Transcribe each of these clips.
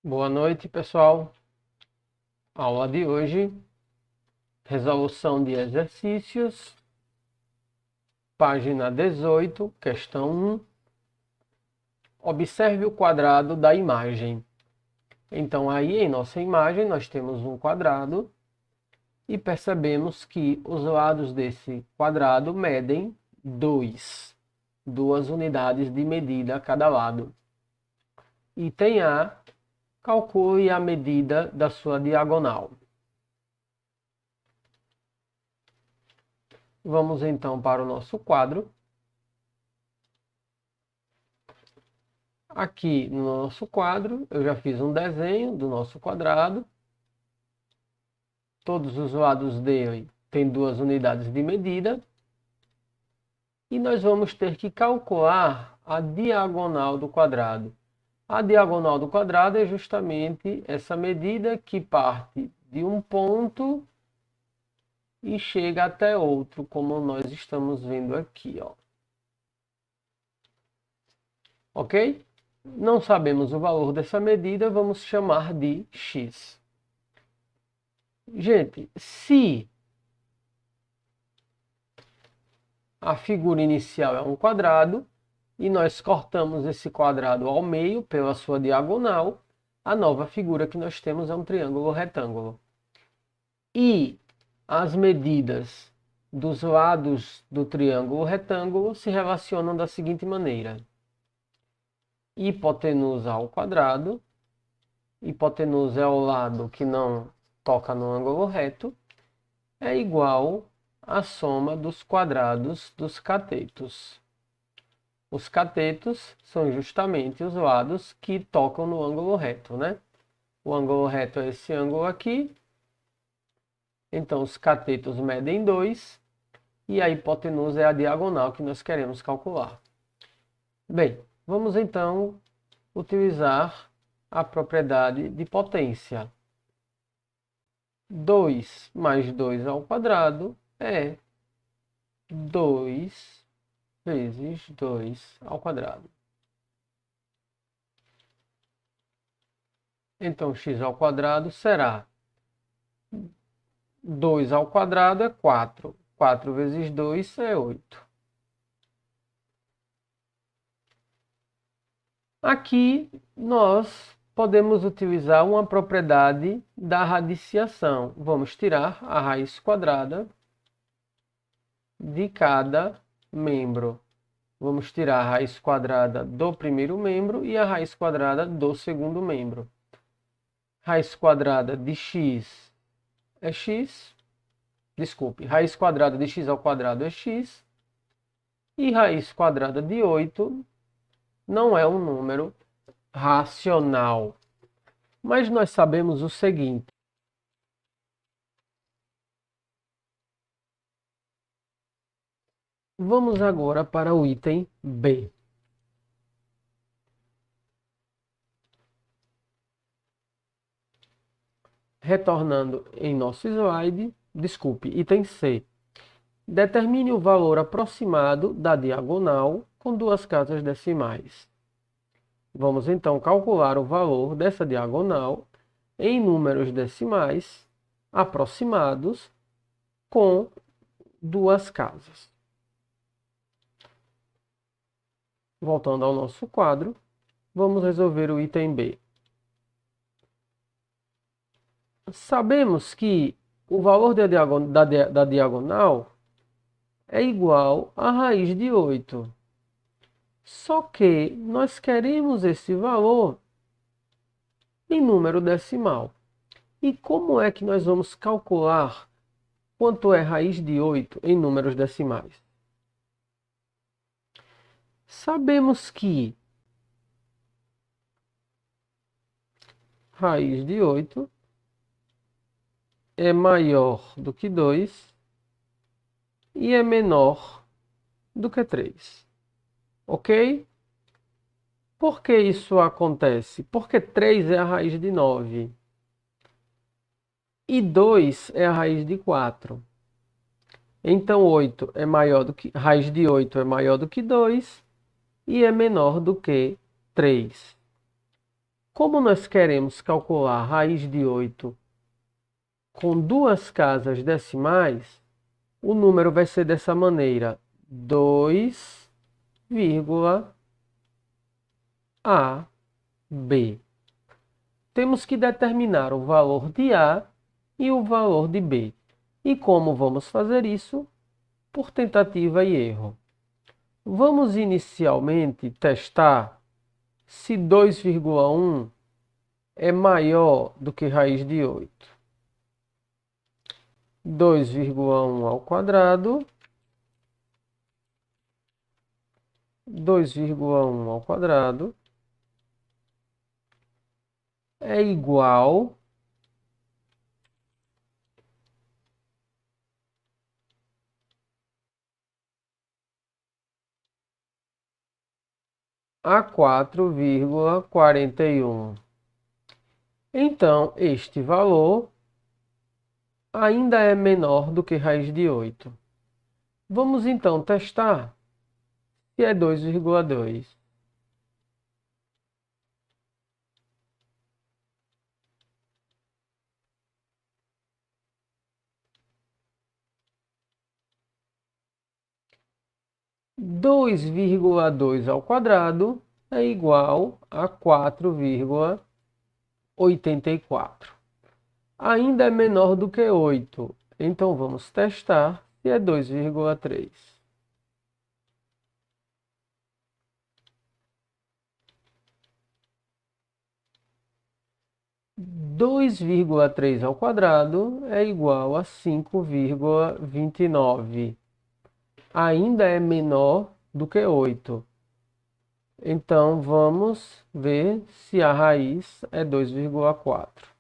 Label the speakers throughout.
Speaker 1: Boa noite, pessoal. Aula de hoje, resolução de exercícios, página 18, questão 1. Observe o quadrado da imagem. Então, aí em nossa imagem, nós temos um quadrado e percebemos que os lados desse quadrado medem duas unidades de medida a cada lado. Item A, calcule a medida da sua diagonal. Vamos então para o nosso quadro. Aqui no nosso quadro, eu já fiz um desenho do nosso quadrado. Todos os lados dele têm duas unidades de medida. E nós vamos ter que calcular a diagonal do quadrado. A diagonal do quadrado é justamente essa medida que parte de um ponto e chega até outro, como nós estamos vendo aqui, ó. Ok? Não sabemos o valor dessa medida, vamos chamar de x. Gente, se a figura inicial é um quadrado e nós cortamos esse quadrado ao meio pela sua diagonal, a nova figura que nós temos é um triângulo retângulo. E as medidas dos lados do triângulo retângulo se relacionam da seguinte maneira: hipotenusa ao quadrado, hipotenusa é o lado que não toca no ângulo reto, é igual à soma dos quadrados dos catetos. Os catetos são justamente os lados que tocam no ângulo reto, né? O ângulo reto é esse ângulo aqui. Então, os catetos medem 2 e a hipotenusa é a diagonal que nós queremos calcular. Bem, vamos então utilizar a propriedade de potência. 2 mais 2 ao quadrado é 2 vezes 2 ao quadrado. Então, x ao quadrado será 2 ao quadrado é 4. 4 vezes 2 é 8. Aqui nós podemos utilizar uma propriedade da radiciação. Vamos tirar a raiz quadrada de cada membro. Vamos tirar a raiz quadrada do primeiro membro e a raiz quadrada do segundo membro. Raiz quadrada de x é x. Desculpe, raiz quadrada de x ao quadrado é x. E raiz quadrada de 8 não é um número racional. Mas nós sabemos o seguinte: vamos agora para o item B. Retornando em nosso slide, desculpe, item C. Determine o valor aproximado da diagonal com duas casas decimais. Vamos então calcular o valor dessa diagonal em números decimais aproximados com duas casas. Voltando ao nosso quadro, vamos resolver o item B. Sabemos que o valor da diagonal é igual à raiz de 8. Só que nós queremos esse valor em número decimal. E como é que nós vamos calcular quanto é raiz de 8 em números decimais? Sabemos que raiz de 8 é maior do que 2 e é menor do que 3. Ok? Por que isso acontece? Porque 3 é a raiz de 9 e 2 é a raiz de 4. Então, raiz de 8 é maior do que 2 e é menor do que 3. Como nós queremos calcular a raiz de 8 com duas casas decimais, o número vai ser dessa maneira: 2,AB. Temos que determinar o valor de A e o valor de B. E como vamos fazer isso? Por tentativa e erro. Vamos inicialmente testar se 2,1 é maior do que raiz de 8. 2,1 ao quadrado. 2,1 ao quadrado é igual a 4,41. Então, este valor ainda é menor do que raiz de 8. Vamos então testar se é 2,2. Dois vírgula dois ao quadrado é igual a 4,84. Ainda é menor do que 8. Então vamos testar se é 2,3. 2,3 ao quadrado é igual a 5,29. Ainda é menor do que 8. Então, vamos ver se a raiz é 2,4.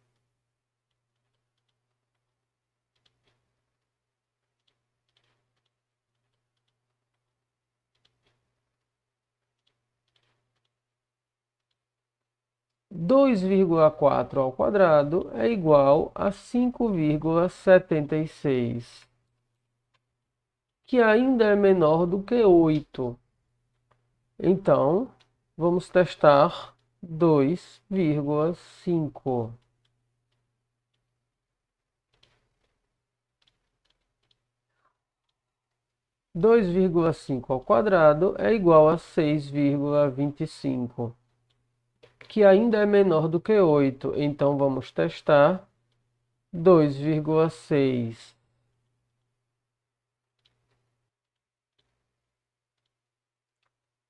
Speaker 1: Dois vírgula quatro ao quadrado é igual a 5,76, que ainda é menor do que 8. Então, vamos testar 2,5. 2,5 ao quadrado é igual a 6,25, que ainda é menor do que 8. Então, vamos testar 2,6.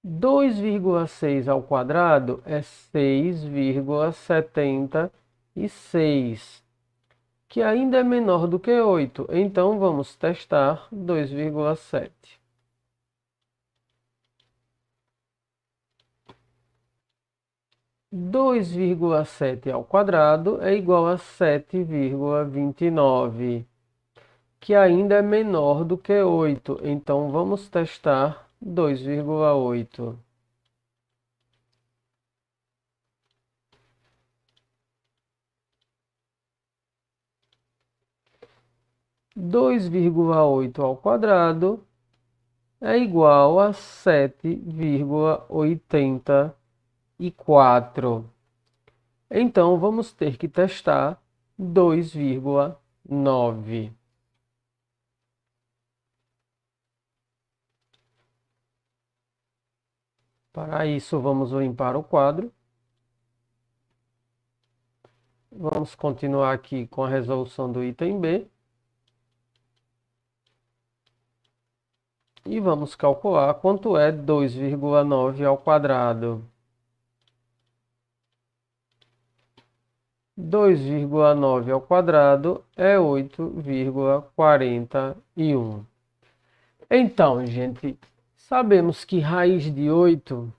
Speaker 1: 2,6 ao quadrado é 6,76, que ainda é menor do que 8. Então, vamos testar 2,7. 2,7 ao quadrado é igual a 7,29, que ainda é menor do que 8. Então, vamos testar 2,8. 2,8 ao quadrado é igual a 7,84. Então, vamos ter que testar 2,9. Para isso, vamos limpar o quadro. Vamos continuar aqui com a resolução do item B. E vamos calcular quanto é 2,9 ao quadrado. 2,9 ao quadrado é 8,41. Então, gente, sabemos que raiz de 8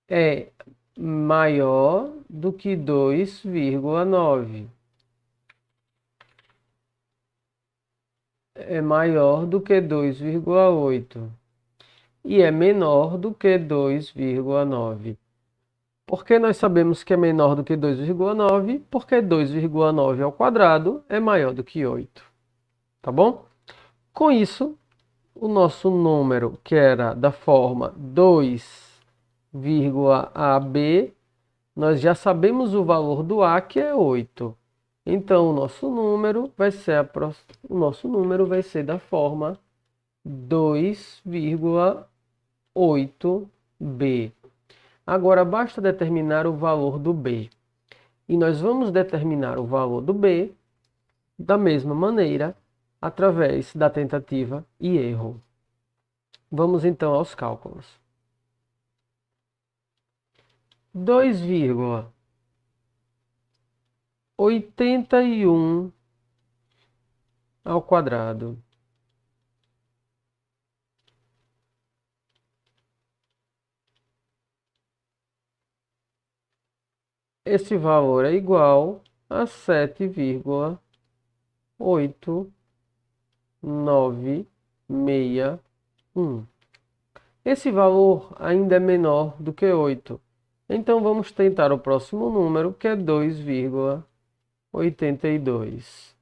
Speaker 1: é maior do que 2,9. É maior do que 2,8. E é menor do que 2,9. Por que nós sabemos que é menor do que 2,9? Porque 2,9 ao quadrado é maior do que 8. Tá bom? Com isso, o nosso número, que era da forma 2,AB, nós já sabemos o valor do A, que é 8. Então, o nosso número vai ser, o nosso número vai ser da forma 2,8B. Agora, basta determinar o valor do B. E nós vamos determinar o valor do B da mesma maneira, através da tentativa e erro. Vamos então aos cálculos. 2,81 ao quadrado. Esse valor é igual a 7,8961. Esse valor ainda é menor do que 8. Então vamos tentar o próximo número, que é 2,82.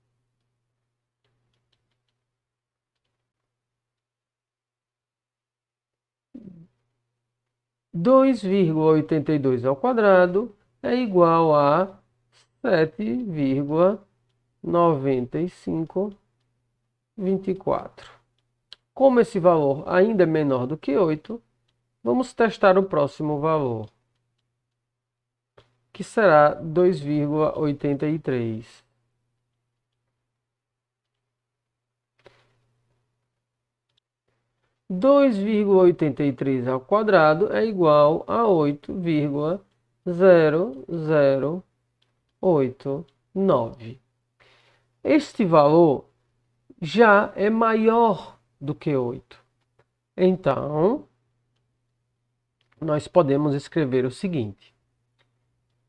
Speaker 1: 2,82 ao quadrado é igual a 7,9524. Como esse valor ainda é menor do que 8, vamos testar o próximo valor, que será 2,83. 2,83 ao quadrado é igual a 8,0089. Este valor já é maior do que 8. Então, nós podemos escrever o seguinte,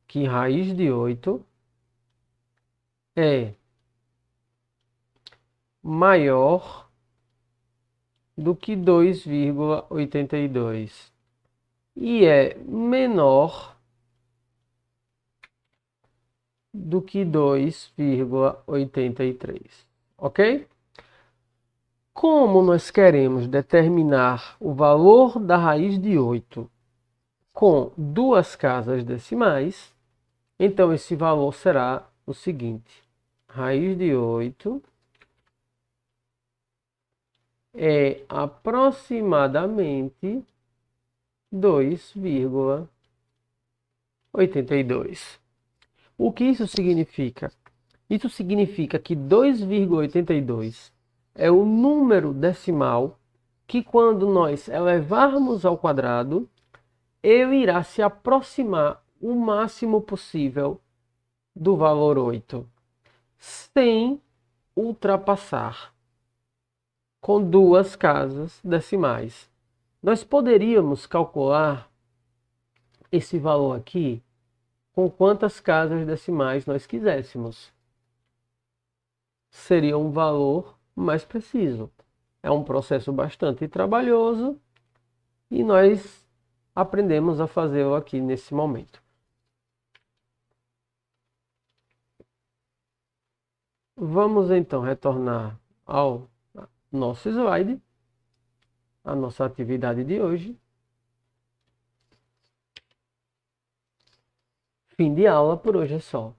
Speaker 1: que raiz de 8 é maior do que 2,82 e é menor do que 2,83, ok? Como nós queremos determinar o valor da raiz de 8 com duas casas decimais, então esse valor será o seguinte: raiz de 8 é aproximadamente 2,82. O que isso significa? Isso significa que 2,82 é o número decimal que, quando nós elevarmos ao quadrado, ele irá se aproximar o máximo possível do valor 8, sem ultrapassar com duas casas decimais. Nós poderíamos calcular esse valor aqui com quantas casas decimais nós quiséssemos. Seria um valor mais preciso. É um processo bastante trabalhoso e nós aprendemos a fazê-lo aqui nesse momento. Vamos então retornar ao nosso slide, a nossa atividade de hoje. Fim de aula, por hoje é só.